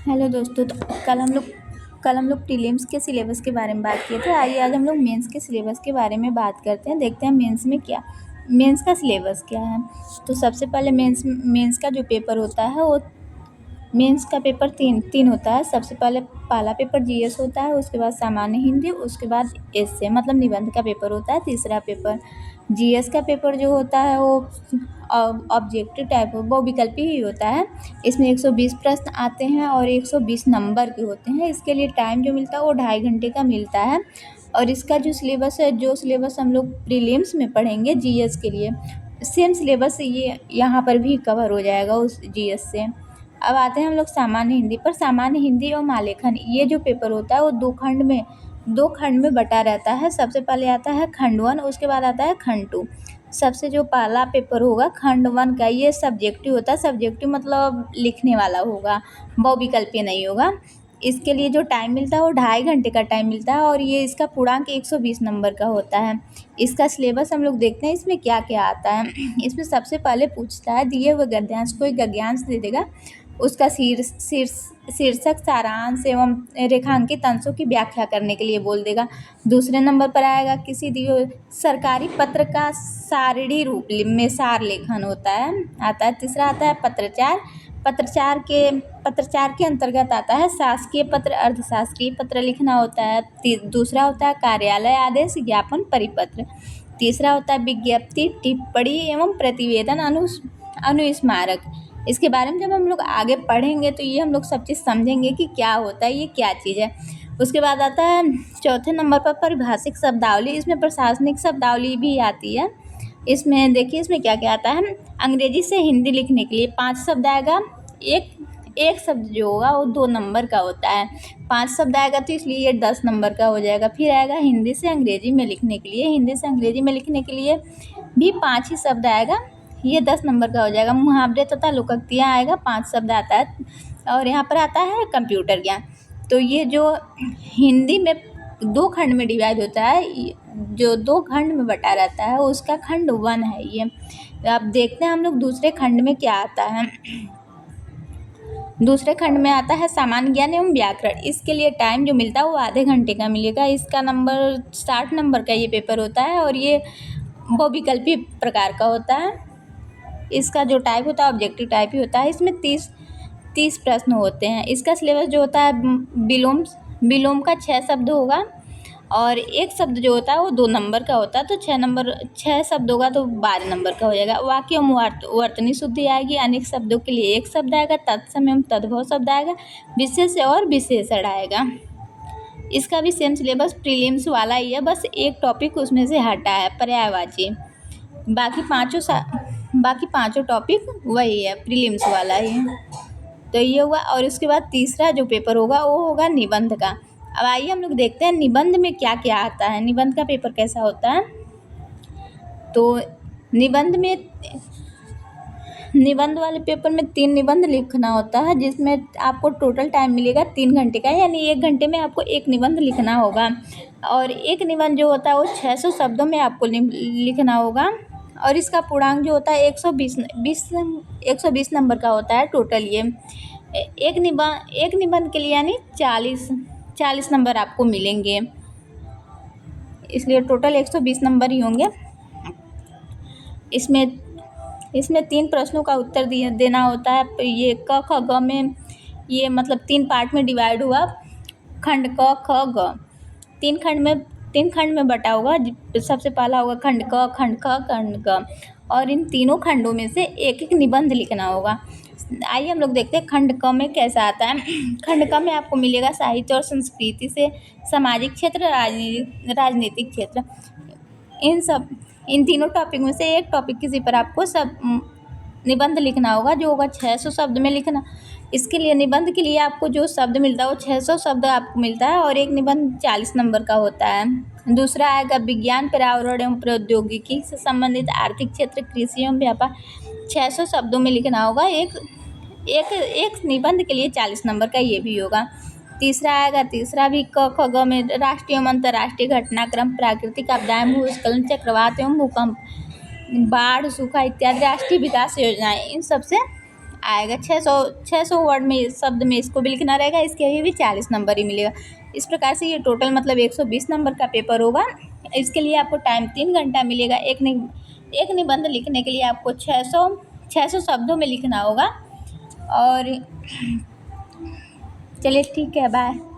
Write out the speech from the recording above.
Hello दोस्तों। तो कल हम लोग प्रीलिम्स के सिलेबस के बारे में बात किए थे। आइए आज हम लोग मेंस के सिलेबस के बारे में बात करते हैं। देखते हैं मेंस का सिलेबस क्या है। तो सबसे पहले मेंस का जो पेपर होता है वो मेंस का पेपर तीन होता है। सबसे पहले पहला पेपर जीएस होता है, उसके बाद सामान्य हिंदी, उसके बाद एसए मतलब निबंध का पेपर होता है तीसरा पेपर। जीएस का पेपर जो होता है वो ऑब्जेक्टिव टाइप बहुविकल्पी ही होता है। इसमें 120 प्रश्न आते हैं और 120 नंबर के होते हैं। इसके लिए टाइम जो मिलता है वो 2.5 घंटे का मिलता है। और इसका जो सिलेबस हम लोग प्रीलिम्स में पढ़ेंगे जीएस के लिए, सेम सिलेबस ये यहाँ पर भी कवर हो जाएगा उस जीएस से। अब आते हैं हम लोग सामान्य हिंदी पर। सामान्य हिंदी और आलेखन ये जो पेपर होता है वो दो खंड में बटा रहता है। सबसे पहले आता है खंड 1, उसके बाद आता है खंड 2। सबसे जो पहला पेपर होगा खंड 1 का, ये सब्जेक्टिव होता है। सब्जेक्टिव मतलब लिखने वाला होगा, बहुविकल्पीय नहीं होगा। इसके लिए जो टाइम मिलता है वो 2.5 घंटे का टाइम मिलता है और ये इसका पूर्णांक 120 नंबर का होता है। इसका सिलेबस हम लोग देखते हैं इसमें क्या क्या आता है। इसमें सबसे पहले पूछता है दिए हुए गद्यांश, कोई गद्यांश दे देगा, उसका शीर्षक, सारांश एवं रेखांकित अंशों की व्याख्या करने के लिए बोल देगा। दूसरे नंबर पर आएगा किसी दिए हुए सरकारी पत्र का सारणी रूप में सार लेखन आता है। तीसरा आता है पत्रचार। पत्रचार के अंतर्गत आता है शासकीय पत्र, अर्धशासकीय पत्र लिखना होता है। दूसरा होता है कार्यालय आदेश, ज्ञापन, परिपत्र। तीसरा होता है विज्ञप्ति, टिप्पणी एवं प्रतिवेदन, अनुस्मारक। इसके बारे में जब हम लोग आगे पढ़ेंगे तो ये हम लोग सब चीज़ समझेंगे कि क्या होता है, ये क्या चीज़ है। उसके बाद आता है चौथे नंबर पर परिभाषिक शब्दावली। इसमें प्रशासनिक शब्दावली भी आती है। इसमें देखिए इसमें क्या क्या आता है। अंग्रेजी से हिंदी लिखने के लिए 5 शब्द आएगा। एक शब्द जो होगा वो 2 नंबर का होता है। 5 शब्द आएगा तो इसलिए ये 10 नंबर का हो जाएगा। फिर आएगा हिंदी से अंग्रेजी में लिखने के लिए भी 5 ही शब्द आएगा, ये 10 नंबर का हो जाएगा। मुहावरे तथा लोकोक्तियाँ आएगा, 5 शब्द आता है। और यहाँ पर आता है कंप्यूटर ज्ञान। तो ये जो हिंदी में 2 खंड में डिवाइड होता है, जो 2 खंड में बटा रहता है उसका खंड 1 है ये। तो अब देखते हैं हम लोग दूसरे खंड में क्या आता है। दूसरे खंड में आता है सामान्य ज्ञान एवं व्याकरण। इसके लिए टाइम जो मिलता है वो आधे घंटे का मिलेगा। इसका नंबर 60 नंबर का ये पेपर होता है और ये बहुविकल्पी प्रकार का होता है। इसका जो टाइप होता है ऑब्जेक्टिव टाइप ही होता है। इसमें 30 प्रश्न होते हैं। इसका सिलेबस जो होता है विलोम का 6 शब्द होगा और एक शब्द जो होता है वो 2 नंबर का होता है। तो 6 शब्द होगा तो 12 नंबर का हो जाएगा। वाक्य एवं वर्तनी शुद्धि आएगी। अनेक शब्दों के लिए 1 शब्द आएगा। तत्सम एवं तद्भव शब्द आएगा। विशेष और विशेषण आएगा। इसका भी सेम सिलेबस प्रीलिम्स वाला ही है, बस एक टॉपिक उसमें से हटा है, पर्यायवाची। बाकी पाँचों टॉपिक वही है, प्रीलिम्स वाला ही है। तो ये हुआ। और उसके बाद तीसरा जो पेपर होगा वो होगा निबंध का। अब आइए हम लोग देखते हैं निबंध में क्या क्या आता है, निबंध का पेपर कैसा होता है। तो निबंध वाले पेपर में 3 निबंध लिखना होता है, जिसमें आपको टोटल टाइम मिलेगा 3 घंटे का, यानी 1 घंटे में आपको 1 निबंध लिखना होगा। और एक निबंध जो होता है वो 600 शब्दों में आपको लिखना होगा। और इसका पूर्णांक जो होता है 120 नंबर का होता है टोटल। ये एक निबंध के लिए यानी 40 नंबर आपको मिलेंगे, इसलिए टोटल 120 नंबर ही होंगे। इसमें 3 प्रश्नों का उत्तर देना होता है। ये क ख ग में ये मतलब 3 पार्ट में डिवाइड हुआ। खंड क ख ग 3 खंड में बटा होगा। सबसे पहला होगा खंड क, खंड ख, खंड ग, और इन तीनों खंडों में से एक एक निबंध लिखना होगा। आइए हम लोग देखते हैं खंड क में कैसा आता है। खंड क में आपको मिलेगा साहित्य और संस्कृति से सामाजिक क्षेत्र, राजनीतिक क्षेत्र। इन तीनों टॉपिक में से एक टॉपिक किसी पर आपको सब निबंध लिखना होगा, जो होगा 600 शब्द में लिखना। इसके लिए निबंध के लिए आपको जो शब्द मिलता है वो 600 शब्द आपको मिलता है और एक निबंध 40 नंबर का होता है। दूसरा आएगा विज्ञान, पर्यावरण एवं प्रौद्योगिकी से संबंधित आर्थिक क्षेत्र, कृषि एवं व्यापार। 600 शब्दों में लिखना होगा। एक निबंध के लिए 40 नंबर का ये भी होगा। तीसरा भी क ख ग में राष्ट्रीय एवं अंतर्राष्ट्रीय घटनाक्रम, प्राकृतिक आपदाएं, भूस्खलन, चक्रवात एवं भूकंप, बाढ़, सूखा इत्यादि राष्ट्रीय विकास योजनाएं, इन सब से आएगा। 600 वर्ड में शब्द में इसको भी लिखना रहेगा, इसके लिए भी 40 नंबर ही मिलेगा। इस प्रकार से ये टोटल मतलब 120 नंबर का पेपर होगा। इसके लिए आपको टाइम 3 घंटा मिलेगा। एक निबंध लिखने के लिए आपको 600 शब्दों में लिखना होगा। और चलिए ठीक है, बाय।